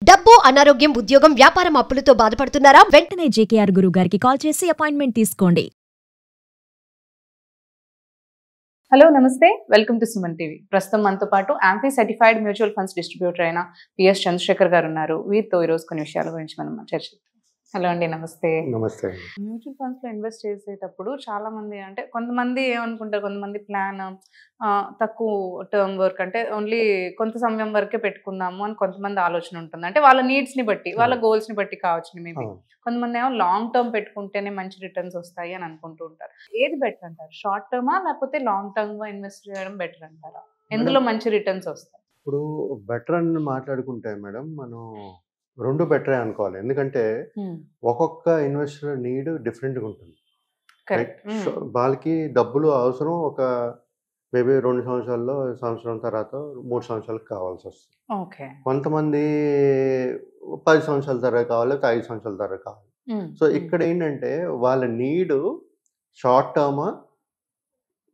డబ్బు, అనారోగ్యం, ఉద్యోగం, వ్యాపారం అప్పులతో బాధపడుతున్నారా? వెంటనే జేకేఆర్ గురువు గారికి కాల్ చేసి అపాయింట్మెంట్ తీసుకోండి. హలో నమస్తే, వెల్కమ్ టు సుమన్ టీవీ. ప్రస్తుతం మనతో పాటు amphi certified mutual funds distributor అయిన పిఎస్ చంద్రశేఖర్ గారు ఉన్నారు. వీరితో ఈరోజు కొన్ని విషయాల గురించి మనం చర్చిద్దాం. హలో అండి, నమస్తే. నమస్తే. మ్యూచువల్ ఫండ్స్ లో ఇన్వెస్ట్ చేసేటప్పుడు చాలా మంది అంటే కొంతమంది ఏమనుకుంటారు, కొంతమంది ప్లాన్ తక్కువ టర్మ్ వర్క్ అంటే ఓన్లీ కొంత సమయం వరకే పెట్టుకుందాము అని కొంతమంది ఆలోచన ఉంటుంది. అంటే వాళ్ళ నీడ్స్ ని బట్టి, వాళ్ళ గోల్స్ ని బట్టి కావచ్చు మేబీ. కొంతమంది ఏమో లాంగ్ టర్మ్ పెట్టుకుంటేనే మంచి రిటర్న్స్ వస్తాయి అని అనుకుంటూ ఉంటారు. ఏది బెటర్ అంటారు, షార్ట్ టర్మా లేకపోతే లాంగ్ టర్మ్ గా ఇన్వెస్ట్ చేయడం బెటర్ అంటారా? ఎందులో మంచి రిటర్న్స్ వస్తాయి? ఇప్పుడు బెటర్ అని మాట్లాడుకుంటే మేడం, మనం రెండు బెటరే అనుకోవాలి. ఎందుకంటే ఒక్కొక్క ఇన్వెస్టర్ నీడ్ డిఫరెంట్గా ఉంటుంది. వాళ్ళకి డబ్బులు అవసరం ఒక మేబీ 2 సంవత్సరాల్లో, సంవత్సరం తర్వాత 3 సంవత్సరాలకు కావాల్సి వస్తుంది. కొంతమంది 10 సంవత్సరాల తర్వాత కావాలి, 5 సంవత్సరాల తర్వాత కావాలి. సో ఇక్కడ ఏంటంటే వాళ్ళ నీడ్ షార్ట్ టర్మా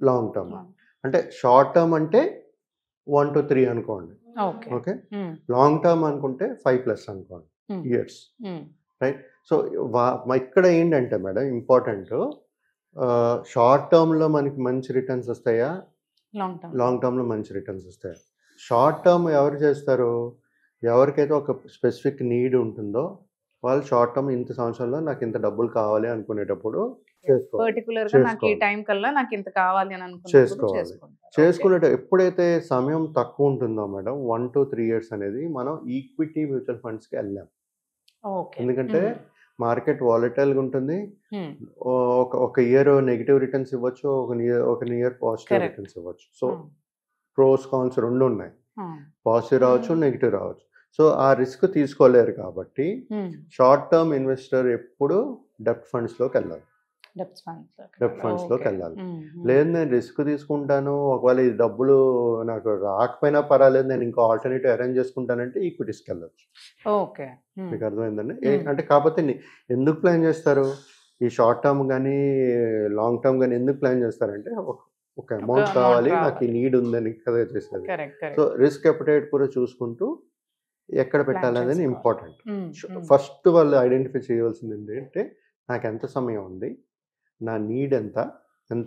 లాంగ్ టర్మా. అంటే షార్ట్ టర్మ్ అంటే 1 to 3 అనుకోండి, ఓకే. లాంగ్ టర్మ్ అనుకుంటే 5+ అనుకోండి ఇయర్స్, రైట్. సో ఇక్కడ ఏంటంటే మేడం ఇంపార్టెంట్, షార్ట్ టర్మ్లో మనకి మంచి రిటర్న్స్ వస్తాయా, లాంగ్ టర్మ్లో మంచి రిటర్న్స్ వస్తాయా? షార్ట్ టర్మ్ ఎవరు చేస్తారు? ఎవరికైతే ఒక స్పెసిఫిక్ నీడ్ ఉంటుందో వాళ్ళు షార్ట్ టర్మ్ ఇంత సంవత్సరంలో నాకు ఇంత డబ్బులు కావాలి అనుకునేటప్పుడు చేసుకునేట ఎప్పుడైతే సమయం తక్కువ ఉంటుందో మేడం, 1 to 3 years అనేది మనం ఈక్విటీ మ్యూచువల్ ఫండ్స్కి వెళ్ళాం. ఎందుకంటే మార్కెట్ వాలటైల్గా ఉంటుంది. ఒక ఇయర్ నెగిటివ్ రిటర్న్స్ ఇవ్వచ్చు, ఒక ఇయర్ పాజిటివ్ రిటర్న్స్ ఇవ్వచ్చు. సో ప్రోస్ కాన్స్ రెండు ఉన్నాయి, పాజిటివ్ రావచ్చు, నెగిటివ్ రావచ్చు. సో ఆ రిస్క్ తీసుకోలేరు కాబట్టి షార్ట్ టర్మ్ ఇన్వెస్టర్ ఎప్పుడు డెప్ట్ ఫండ్స్లోకి వెళ్ళాలి. లేదు నేను రిస్క్ తీసుకుంటాను, ఒకవేళ ఈ డబ్బులు నాకు రాకపోయినా పర్వాలేదు, నేను ఇంకో ఆల్టర్నేటివ్ అరేంజ్ చేసుకుంటానంటే ఈక్విటీస్కి వెళ్ళచ్చు. మీకు అర్థమైందండి? అంటే కాకపోతే ఎందుకు ప్లాన్ చేస్తారు ఈ షార్ట్ టర్మ్ కానీ లాంగ్ టర్మ్ కానీ? ఎందుకు ప్లాన్ చేస్తారంటే ఒక అమౌంట్ కావాలి, నాకు ఈ నీడ్ ఉందని కదా చేసేది. సో రిస్క్ అపెటైట్ కూడా చూసుకుంటూ ఎక్కడ పెట్టాలనేది ఇంపార్టెంట్. ఫస్ట్ వాళ్ళు ఐడెంటిఫై చేయవలసింది ఏంటంటే నాకు ఎంత సమయం ఉంది, నా నీడ్ ఎంత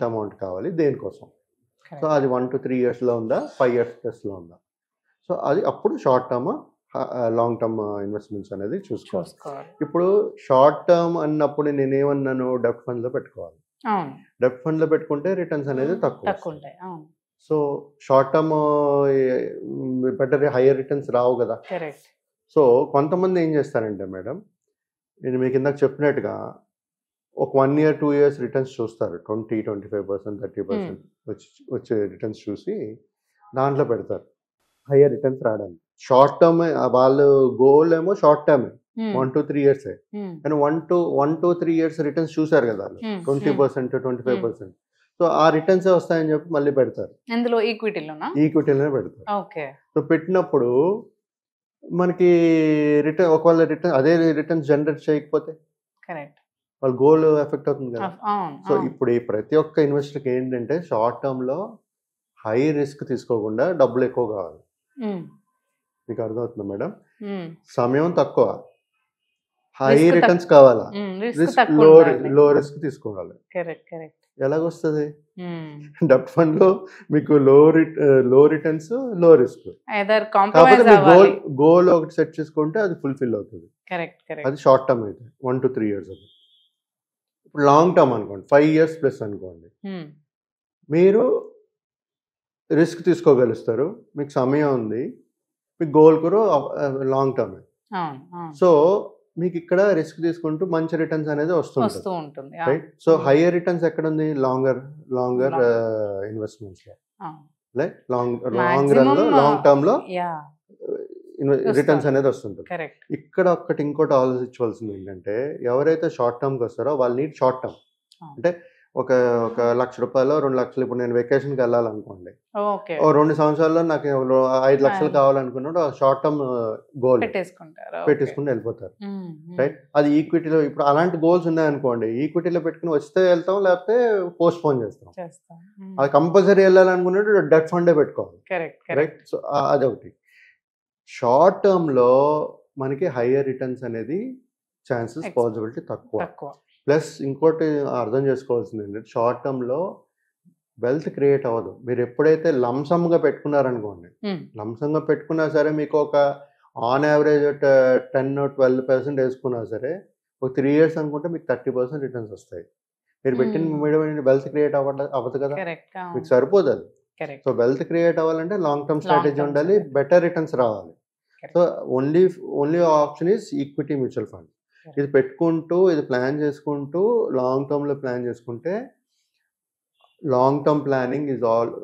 అమౌంట్ కావాలి, దేనికోసం. సో అది 1 to 3 yearsలో ఉందా, 5 years+ ఉందా? సో అది అప్పుడు short term long term investments అనేది చూసుకోవాలి. ఇప్పుడు షార్ట్ టర్మ్ అన్నప్పుడు నేనేమన్నాను, డెప్ట్ ఫండ్లో పెట్టుకోవాలి. డెప్ట్ ఫండ్లో పెట్టుకుంటే రిటర్న్స్ అనేది తక్కువ ఉంటాయి. So short term better, higher returns రావు కదా. సో కొంతమంది ఏం చేస్తారంటే మేడం, నేను మీకు ఇందాక చెప్పినట్టుగా ఒక 1 year 2 years రిటర్న్స్ చూస్తారు, 20, 25%, 30% వచ్చే రిటర్న్స్ చూసి దాంట్లో పెడతారు హైయర్ రిటర్న్స్ రావడానికి. షార్ట్ టర్మ్ వాళ్ళు గోల్ ఏమో షార్ట్ టర్మ్ 1 to 3 years, కానీ 1 to 3 years రిటర్న్స్ చూసారు కదా, 20%, 25%. సో ఆ రిటర్న్స్ వస్తాయని చెప్పి మళ్ళీ పెడతారు. ఈక్విటీలోనే పెడతారు. సో పెట్టినప్పుడు మనకి ఒకవేళ అదే రిటర్న్స్ జనరేట్ చేయకపోతే వాళ్ళ గోల్ ఎఫెక్ట్ అవుతుంది కదా. సో ఇప్పుడు ఈ ప్రతి ఒక్క ఇన్వెస్టర్కి ఏంటంటే షార్ట్ టర్మ్లో హై రిస్క్ తీసుకోకుండా డబ్బులు ఎక్కువ కావాలి. మీకు అర్థమవుతుందా మేడం? సమయం తక్కువ, హై రిటర్న్స్ కావాలా, లో రిస్క్ తీసుకోవాలి. ఎలాగొస్తుంది? డెప్ట్ ఫండ్ లో మీకు లో రిటర్న్స్, లో రిస్క్. కాకపోతే మీ గోల్ ఒకటి సెట్ చేసుకుంటే అది ఫుల్ఫిల్ అవుతుంది. అది షార్ట్ టర్మ్ అయితే 1 to 3 years అది. ఇప్పుడు లాంగ్ టర్మ్ అనుకోండి, 5 years+ అనుకోండి, మీరు రిస్క్ తీసుకోగలుగుతారు, మీకు సమయం ఉంది, మీకు గోల్ కూడా లాంగ్ టర్మ్. సో మీకు ఇక్కడ రిస్క్ తీసుకుంటూ మంచి రిటర్న్స్ అనేది వస్తుంటుంది, రైట్. సో హైయర్ రిటర్న్స్ ఎక్కడ ఉంది? లాంగర్ ఇన్వెస్ట్మెంట్స్ లో, లైక్ లాంగ్ రన్ లో, లాంగ్ టర్మ్ లో రిటర్న్స్ అనేది వస్తుంటుంది. ఇక్కడ ఇంకోటి ఆలోచించవలసింది ఏంటంటే, ఎవరైతే షార్ట్ టర్మ్కి వస్తారో వాళ్ళు నీడ్ షార్ట్ టర్మ్. అంటే ఒక 1,00,000 రూపాయలు, 2 లక్షలు, ఇప్పుడు నేను వెకేషన్కి వెళ్ళాలనుకోండి, 2 సంవత్సరాల్లో నాకు 5 లక్షలు కావాలనుకున్నాడు, షార్ట్ టర్మ్ గోల్ పెట్టేసుకుంటూ వెళ్ళిపోతారు, రైట్. అది ఈక్విటీలో ఇప్పుడు అలాంటి గోల్స్ ఉన్నాయనుకోండి, ఈక్విటీలో పెట్టుకుని వస్తే వెళ్తాం, లేకపోతే పోస్ట్ పోన్ చేస్తాం. అది కంపల్సరీ వెళ్ళాలనుకున్నట్టు డెట్ ఫండే పెట్టుకోవాలి, రైట్. సో అదొకటి. షార్ట్ టర్మ్లో మనకి హయ్యర్ రిటర్న్స్ అనేది ఛాన్సెస్ పాసిబిలిటీ తక్కువ. తక్కువ. ప్లస్ ఇంకోటి అర్థం చేసుకోవాల్సింది ఏంటంటే షార్ట్ టర్మ్లో వెల్త్ క్రియేట్ అవ్వదు. మీరు ఎప్పుడైతే లంసమ్గా పెట్టుకున్నారనుకోండి, లంసంగా పెట్టుకున్నా సరే మీకు ఒక ఆన్ యావరేజ్ 10-12% వేసుకున్నా సరే ఒక 3 years అనుకుంటే మీకు 30% రిటర్న్స్ వస్తాయి. మీరు పెట్టిన వెల్త్ క్రియేట్ అవ్వదు కదా, మీకు సరిపోదు అది. సో వెల్త్ క్రియేట్ అవ్వాలంటే లాంగ్ టర్మ్ స్ట్రాటజీ ఉండాలి, బెటర్ రిటర్న్స్ రావాలి. So only option is equity mutual fund. ఇది పెట్టుకుంటూ ఇది ప్లాన్ చేసుకుంటూ లాంగ్ టర్మ్లో ప్లాన్ చేసుకుంటే long term planning is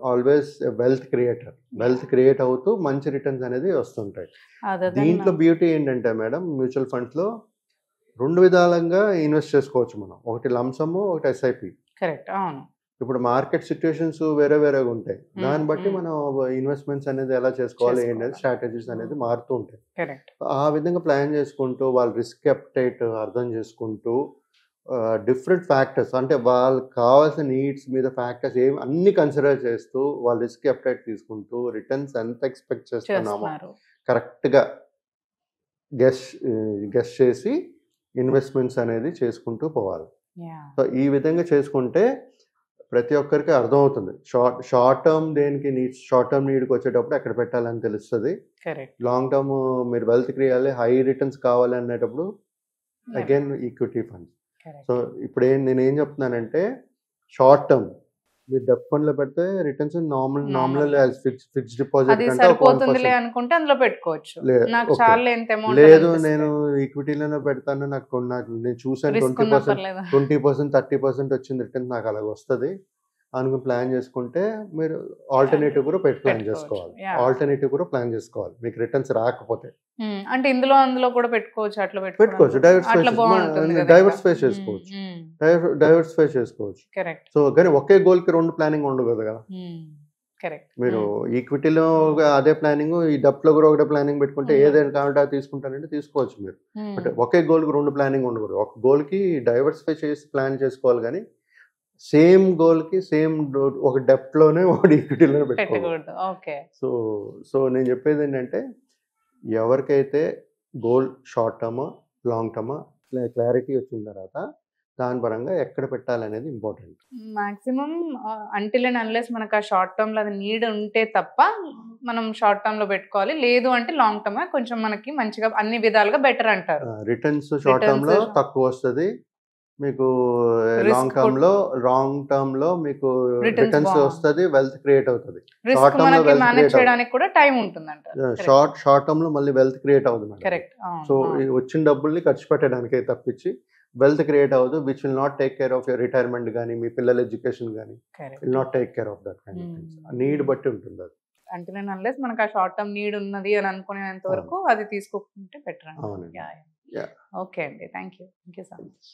always wealth creator. Wealth create అవుతూ మంచి రిటర్న్స్ అనేది వస్తుంటాయి. దీంట్లో బ్యూటీ ఏంటంటే మేడం, మ్యూచువల్ ఫండ్స్లో 2 విధాలుగా ఇన్వెస్ట్ చేసుకోవచ్చు మనం. ఒకటి లంసమ్, ఒకటి ఎస్ఐపి. కరెక్ట్. అవును. ఇప్పుడు మార్కెట్ సిచ్యుయేషన్స్ వేరే వేరేగా ఉంటాయి, దాన్ని బట్టి మనం ఇన్వెస్ట్మెంట్స్ అనేది ఎలా చేసుకోవాలి ఏంటనేది స్ట్రాటజీస్ అనేది మారుతూ ఉంటాయి. ఆ విధంగా ప్లాన్ చేసుకుంటూ వాళ్ళ రిస్క్ అప్టైట్ అర్థం చేసుకుంటూ డిఫరెంట్ ఫ్యాక్టర్స్ అంటే వాళ్ళకి కావాల్సిన నీడ్స్ మీద ఫ్యాక్టర్స్ ఏమి అన్ని కన్సిడర్ చేస్తూ వాళ్ళ రిస్క్ అప్టైట్ తీసుకుంటూ రిటర్న్స్ ఎంత ఎక్స్పెక్ట్ చేస్తున్నామో కరెక్ట్గా గెస్ చేసి ఇన్వెస్ట్మెంట్స్ అనేది చేసుకుంటూ పోవాలి. సో ఈ విధంగా చేసుకుంటే ప్రతి ఒక్కరికి అర్థమవుతుంది. షార్ట్ టర్మ్ దేనికి షార్ట్ టర్మ్ నీడ్కి వచ్చేటప్పుడు ఎక్కడ పెట్టాలని తెలుస్తుంది. లాంగ్ టర్మ్ మీరు వెల్త్ క్రియాలి, హై రిటర్న్స్ కావాలి అనేటప్పుడు అగైన్ ఈక్విటీ ఫండ్స్. సో ఇప్పుడు నేనేం చెప్తున్నానంటే షార్ట్ టర్మ్ మీరు డెప్ ఫండ్ లో పెడితే రిటర్న్స్ నామినల్ ఫిక్స్డ్ డిపాజిట్ అనుకుంటే అందులో పెట్టుకోవచ్చు. లేదు నేను ఈక్విటీలోనే పెడతాను, నాకు నేను చూసాను 20%, 30% వచ్చింది రిటర్న్స్ నాకు అలాగ వస్తుంది అనుకుని ప్లాన్ చేసుకుంటే మీరు ఆల్టర్నేటివ్ కూడా ప్లాన్ చేసుకోవాలి. ఆల్టర్నేటివ్ కూడా ప్లాన్ చేసుకోవాలి మీకు రిటర్న్స్ రాకపోతే. అంటే అందులో కూడా పెట్టుకోవచ్చు, అట్లా పెట్టుకోవచ్చు, డైవర్సిఫై చేసుకోవచ్చు. సో కానీ ఒకే గోల్ కి 2 ప్లానింగ్ ఉండదు కదా. మీరు ఈక్విటీలో అదే ప్లానింగ్, ఈ డెప్ లో కూడా ఒకటే ప్లానింగ్ పెట్టుకుంటే ఏదైనా కావాలంటే తీసుకుంటానంటే తీసుకోవచ్చు మీరు. బట్ ఒకే గోల్ కి 2 ప్లానింగ్ ఉండకూడదు. ఒక గోల్ కి డైవర్సిఫై చేసి ప్లాన్ చేసుకోవాలి, కానీ సేమ్ గోల్ కి సేమ్ ఒక డెప్త్ లోనే ఒక ఈక్విటీలోనే పెట్టుకోవాలి. సో నేను చెప్పేది ఏంటంటే ఎవరికైతే goal short term long term clarity వచ్చిన తర్వాత దాని పరంగా ఎక్కడ పెట్టాలనేది important. Maximum until and unless మనకు ఆ షార్ట్ టర్మ్ లో అది నీడ్ ఉంటే తప్ప మనం షార్ట్ టర్మ్ లో పెట్టుకోవాలి. లేదు అంటే లాంగ్ టర్మ్ కొంచెం మనకి మంచిగా అన్ని విధాలుగా బెటర్ అంటారు. రిటర్న్స్ షార్ట్ టర్మ్ లో తక్కువ వస్తుంది మీకు, లాంగ్ టర్మ్ లో మీకు రిటర్న్స్ వస్తుంది, వెల్త్ క్రియేట్ అవుతుంది. షార్ట్ టర్మ్ లో మేనేజ్ చేయడానికి కూడా టైం ఉంటుందంట. షార్ట్ టర్మ్ లో మళ్ళీ వెల్త్ క్రియేట్ అవుతుంది. సో వచ్చిన డబ్బుల్ని ఖర్చు పెట్టడానికే తప్పించి వెల్త్ క్రియేట్ అవ్వదు, which will not take care of your retirement కానీ మీ పిల్లల ఎడ్యుకేషన్ కానీ will not take care of that kind of things. Need బట్టి ఉంటుంది అది. అంటే నేను అన్లెస్ మనకు ఆ షార్ట్ టర్మ్ నీడ్ ఉన్నది అని అనుకునేంత వరకు అది తీసుకోకుంటే బెటర్. ఓకే అండి, థ్యాంక్ యూ సో మచ్.